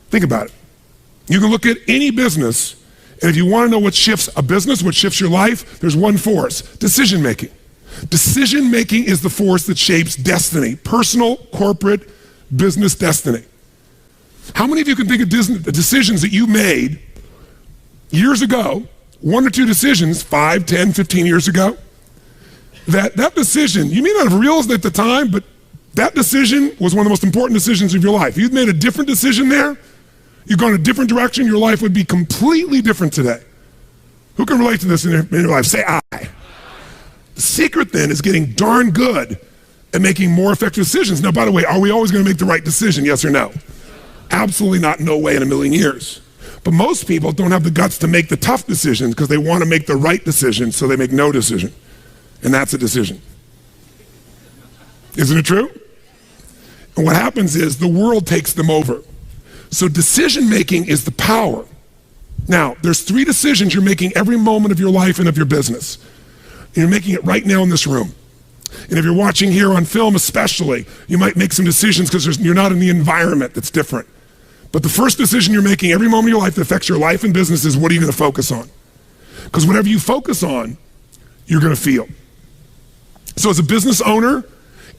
Think about it. You can look at any business, and if you want to know what shifts a business, what shifts your life, there's one force: decision-making. Decision-making is the force that shapes destiny, personal, corporate, business destiny. How many of you can think of the decisions that you made years ago, 1 or 2 decisions, 5, 10, 15 years ago, that decision, you may not have realized it at the time, but that decision was one of the most important decisions of your life. If you'd made a different decision there, you've gone a different direction, your life would be completely different today. Who can relate to this in your life? Say aye. The secret then is getting darn good at making more effective decisions. Now, by the way, are we always going to make the right decision, yes or no? Absolutely not, no way in a million years. But most people don't have the guts to make the tough decisions because they want to make the right decision, so they make no decision. And that's a decision. Isn't it true? And what happens is the world takes them over. So decision-making is the power. Now, there's 3 decisions you're making every moment of your life and of your business. And you're making it right now in this room. And if you're watching here on film especially, you might make some decisions because you're not in the environment that's different. But the first decision you're making every moment of your life that affects your life and business is, what are you going to focus on? Because whatever you focus on, you're going to feel. So as a business owner,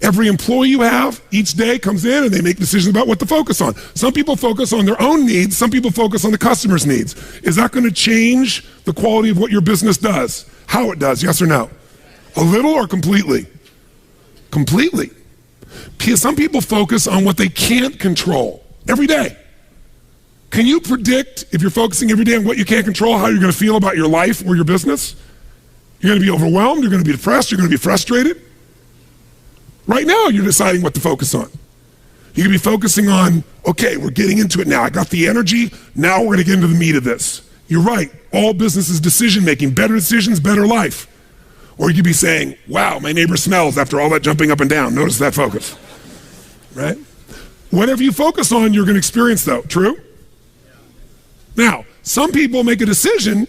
every employee you have each day comes in and they make decisions about what to focus on. Some people focus on their own needs, some people focus on the customer's needs. Is that going to change the quality of what your business does? How it does, yes or no? A little or completely? Completely. Some people focus on what they can't control every day. Can you predict, if you're focusing every day on what you can't control, how you're going to feel about your life or your business? You're going to be overwhelmed, you're going to be depressed, you're going to be frustrated. Right now, you're deciding what to focus on. You can be focusing on, okay, we're getting into it now. I got the energy, now we're going to get into the meat of this. You're right, all business is decision-making. Better decisions, better life. Or you could be saying, wow, my neighbor smells after all that jumping up and down. Notice that focus, right? Whatever you focus on, you're going to experience though, true? Now, some people make a decision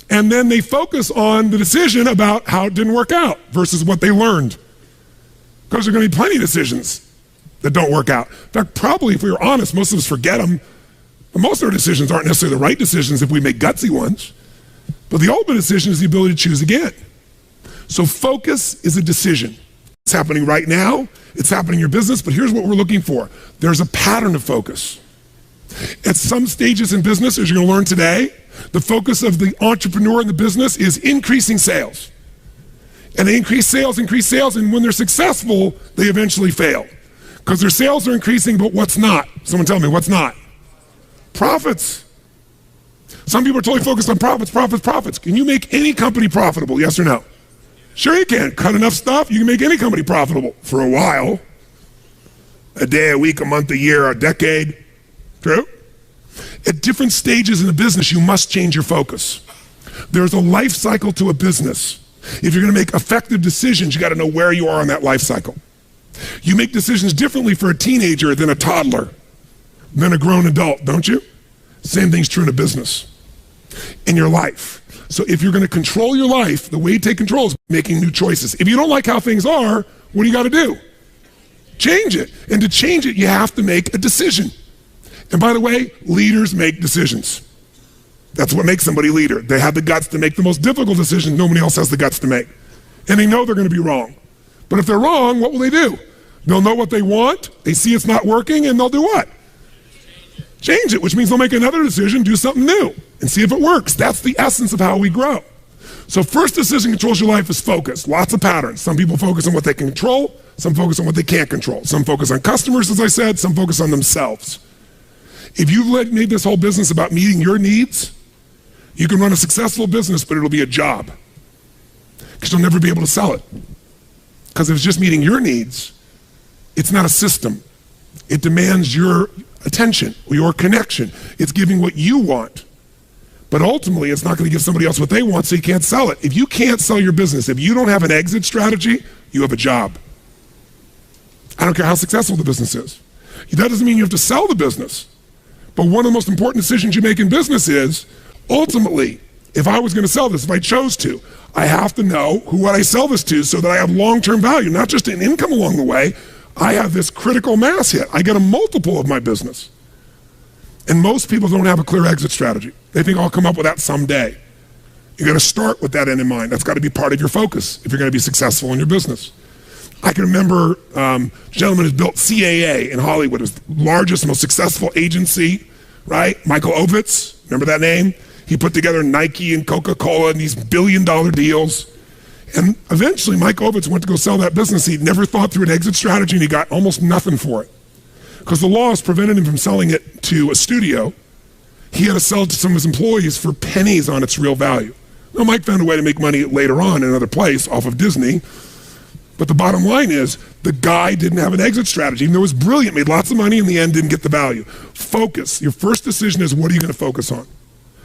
and then they focus on the decision about how it didn't work out versus what they learned. Because there are going to be plenty of decisions that don't work out. In fact, probably if we were honest, most of us forget them. But most of our decisions aren't necessarily the right decisions if we make gutsy ones. But the ultimate decision is the ability to choose again. So focus is a decision. It's happening right now. It's happening in your business. But here's what we're looking for. There's a pattern of focus. At some stages in business, as you're going to learn today, the focus of the entrepreneur in the business is increasing sales. And they increase sales, and when they're successful, they eventually fail. Because their sales are increasing, but what's not? Someone tell me, what's not? Profits. Some people are totally focused on profits. Can you make any company profitable, yes or no? Sure you can. Cut enough stuff, you can make any company profitable for a while. A day, a week, a month, a year, a decade. True? At different stages in the business, you must change your focus. There's a life cycle to a business. If you're going to make effective decisions, you got to know where you are on that life cycle. You make decisions differently for a teenager than a toddler, than a grown adult, don't you? Same thing's true in a business, in your life. So if you're going to control your life, the way you take control is making new choices. If you don't like how things are, what do you got to do? Change it. And to change it, you have to make a decision. And by the way, leaders make decisions. That's what makes somebody a leader. They have the guts to make the most difficult decisions nobody else has the guts to make. And they know they're going to be wrong. But if they're wrong, what will they do? They'll know what they want, they see it's not working, and they'll do what? Change it, which means they'll make another decision, do something new, and see if it works. That's the essence of how we grow. So first decision controls your life is focus. Lots of patterns. Some people focus on what they can control, some focus on what they can't control. Some focus on customers, as I said, some focus on themselves. If you've made this whole business about meeting your needs, you can run a successful business, but it'll be a job. Because you'll never be able to sell it. Because if it's just meeting your needs, it's not a system. It demands your attention, your connection. It's giving what you want. But ultimately, it's not going to give somebody else what they want, so you can't sell it. If you can't sell your business, if you don't have an exit strategy, you have a job. I don't care how successful the business is. That doesn't mean you have to sell the business. But one of the most important decisions you make in business is, ultimately, if I was going to sell this, if I chose to, I have to know who would I sell this to so that I have long-term value, not just an income along the way. I have this critical mass hit. I get a multiple of my business. And most people don't have a clear exit strategy. They think I'll come up with that someday. You got to start with that end in mind. That's got to be part of your focus if you're going to be successful in your business. I can remember a gentleman who's built CAA in Hollywood. It was the largest, most successful agency, right? Michael Ovitz, remember that name? He put together Nike and Coca-Cola and these billion-dollar deals. And eventually, Mike Ovitz went to go sell that business. He'd never thought through an exit strategy, and he got almost nothing for it. Because the laws prevented him from selling it to a studio. He had to sell it to some of his employees for pennies on its real value. Now, Mike found a way to make money later on in another place off of Disney. But the bottom line is, the guy didn't have an exit strategy. Even though it was brilliant, made lots of money, in the end didn't get the value. Focus. Your first decision is, what are you going to focus on?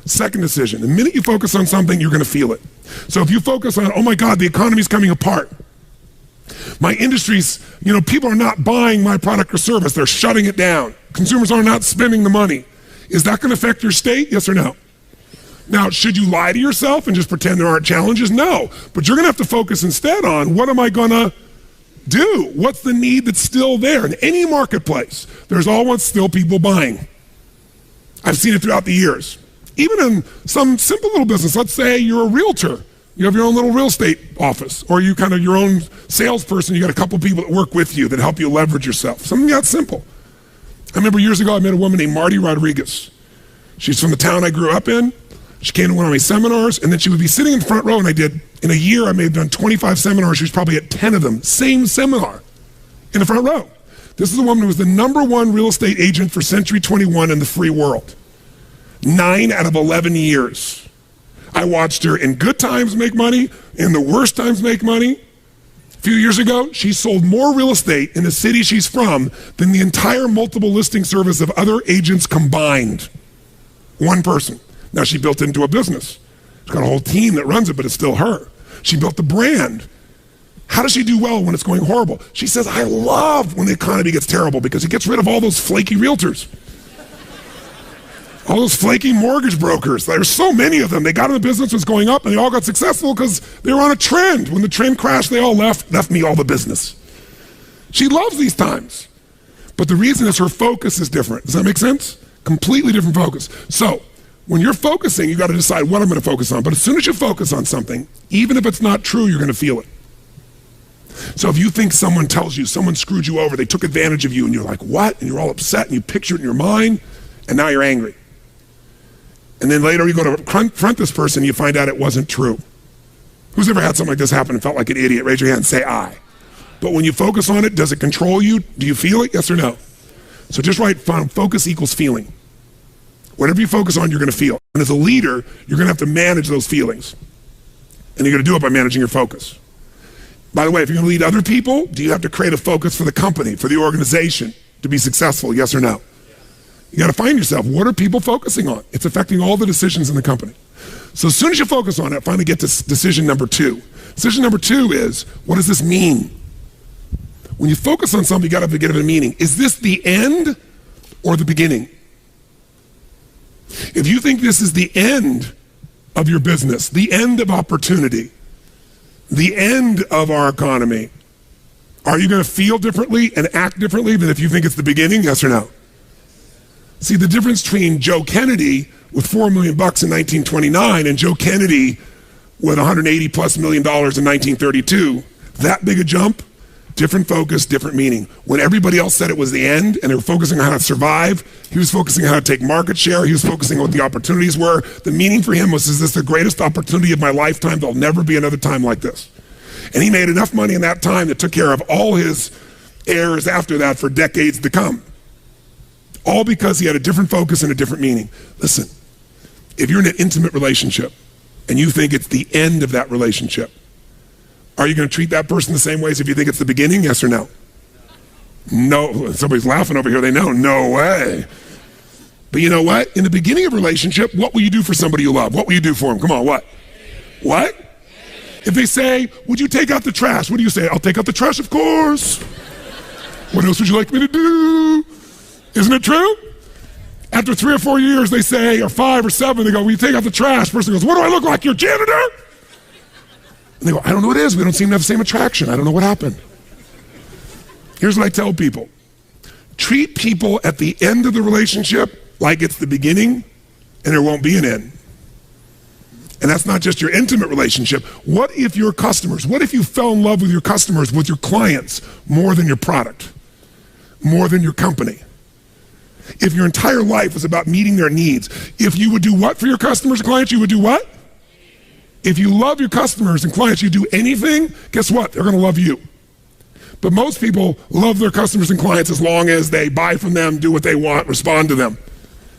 Second decision, the minute you focus on something, you're going to feel it. So if you focus on, oh my God, the economy's coming apart. My industry's, people are not buying my product or service. They're shutting it down. Consumers are not spending the money. Is that going to affect your state? Yes or no? Now, should you lie to yourself and just pretend there aren't challenges? No. But you're going to have to focus instead on, what am I going to do? What's the need that's still there? In any marketplace, there's always still people buying. I've seen it throughout the years. Even in some simple little business, let's say you're a realtor. You have your own little real estate office, or you kind of your own salesperson. You got a couple people that work with you that help you leverage yourself. Something that simple. I remember years ago, I met a woman named Marty Rodriguez. She's from the town I grew up in. She came to one of my seminars, and then she would be sitting in the front row, and in a year, I may have done 25 seminars. She was probably at 10 of them, same seminar, in the front row. This is a woman who was the #1 real estate agent for Century 21 in the free world. 9 out of 11 years. I watched her in good times make money, in the worst times make money. A few years ago, she sold more real estate in the city she's from than the entire multiple listing service of other agents combined. One person. Now she built it into a business. She's got a whole team that runs it, but it's still her. She built the brand. How does she do well when it's going horrible? She says, I love when the economy gets terrible because it gets rid of all those flaky realtors. All those flaky mortgage brokers. There's so many of them. They got in the business, was going up, and they all got successful because they were on a trend. When the trend crashed, they all left me all the business. She loves these times. But the reason is her focus is different. Does that make sense? Completely different focus. So, when you're focusing, you got to decide what I'm going to focus on. But as soon as you focus on something, even if it's not true, you're going to feel it. So if you think someone tells you, someone screwed you over, they took advantage of you, and you're like, what? And you're all upset, and you picture it in your mind, and now you're angry. And then later you go to confront this person and you find out it wasn't true. Who's ever had something like this happen and felt like an idiot? Raise your hand and say I. But when you focus on it, does it control you? Do you feel it? Yes or no? So just write focus equals feeling. Whatever you focus on, you're going to feel. And as a leader, you're going to have to manage those feelings. And you're going to do it by managing your focus. By the way, if you're going to lead other people, do you have to create a focus for the company, for the organization to be successful? Yes or no? You got to find yourself, what are people focusing on? It's affecting all the decisions in the company. So as soon as you focus on it, finally get to decision number 2. Decision number 2 is, what does this mean? When you focus on something, you got to give it a meaning. Is this the end or the beginning? If you think this is the end of your business, the end of opportunity, the end of our economy, are you going to feel differently and act differently than if you think it's the beginning? Yes or no? See, the difference between Joe Kennedy with $4 million in 1929 and Joe Kennedy with $180+ million in 1932, that big a jump, different focus, different meaning. When everybody else said it was the end and they were focusing on how to survive, he was focusing on how to take market share, he was focusing on what the opportunities were. The meaning for him was, is this the greatest opportunity of my lifetime? There'll never be another time like this. And he made enough money in that time that took care of all his heirs after that for decades to come. All because he had a different focus and a different meaning. Listen, if you're in an intimate relationship and you think it's the end of that relationship, are you going to treat that person the same way as if you think it's the beginning? Yes or no? No. Somebody's laughing over here. They know. No way. But you know what? In the beginning of a relationship, what will you do for somebody you love? What will you do for them? Come on, what? What? If they say, would you take out the trash? What do you say? I'll take out the trash, of course. What else would you like me to do? Isn't it true? After 3 or 4 years, they say, or 5 or 7, they go, will you take out the trash? Person goes, what do I look like, your janitor? And they go, I don't know what it is. We don't seem to have the same attraction. I don't know what happened. Here's what I tell people. Treat people at the end of the relationship like it's the beginning and there won't be an end. And that's not just your intimate relationship. What if your customers, what if you fell in love with your customers, with your clients, more than your product, more than your company? If your entire life was about meeting their needs, if you would do what for your customers and clients, you would do what? If you love your customers and clients, you do anything, guess what? They're gonna love you. But most people love their customers and clients as long as they buy from them, do what they want, respond to them.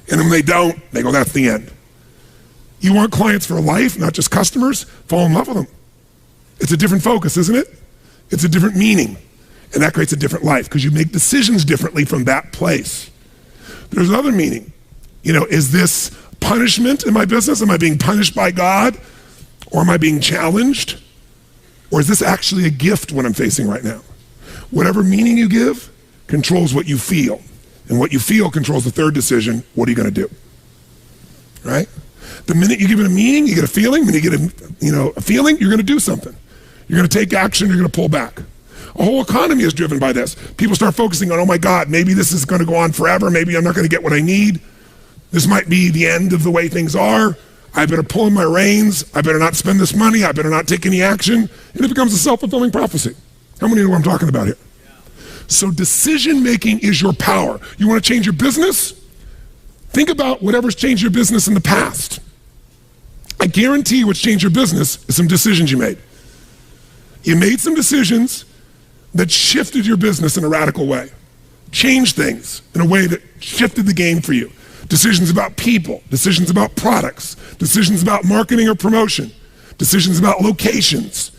And when they don't, they go, that's the end. You want clients for life, not just customers? Fall in love with them. It's a different focus, isn't it? It's a different meaning. And that creates a different life because you make decisions differently from that place. There's another meaning. You know, is this punishment in my business? Am I being punished by God? Or am I being challenged? Or is this actually a gift what I'm facing right now? Whatever meaning you give controls what you feel. And what you feel controls the third decision. What are you going to do? Right? The minute you give it a meaning, you get a feeling. When you get a feeling, you're going to do something. You're going to take action. You're going to pull back. A whole economy is driven by this. People start focusing on, oh my God, maybe this is going to go on forever. Maybe I'm not going to get what I need. This might be the end of the way things are. I better pull in my reins. I better not spend this money. I better not take any action. And it becomes a self-fulfilling prophecy. How many know what I'm talking about here? So decision making is your power. You want to change your business? Think about whatever's changed your business in the past. I guarantee what's changed your business is some decisions you made. You made some decisions that shifted your business in a radical way. Changed things in a way that shifted the game for you. Decisions about people, decisions about products, decisions about marketing or promotion, decisions about locations,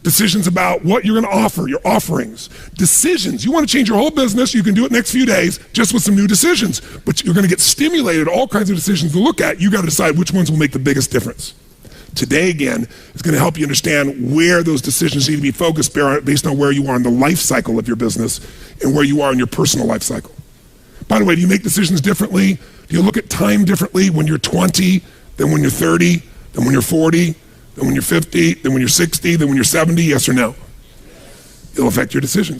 decisions about what you're going to offer, your offerings, decisions. You want to change your whole business, you can do it next few days just with some new decisions, but you're going to get stimulated, all kinds of decisions to look at. You got to decide which ones will make the biggest difference. Today, again, is going to help you understand where those decisions need to be focused based on where you are in the life cycle of your business and where you are in your personal life cycle. By the way, do you make decisions differently? Do you look at time differently when you're 20 than when you're 30, than when you're 40, than when you're 50, than when you're 60, than when you're 70? Yes or no? It'll affect your decisions.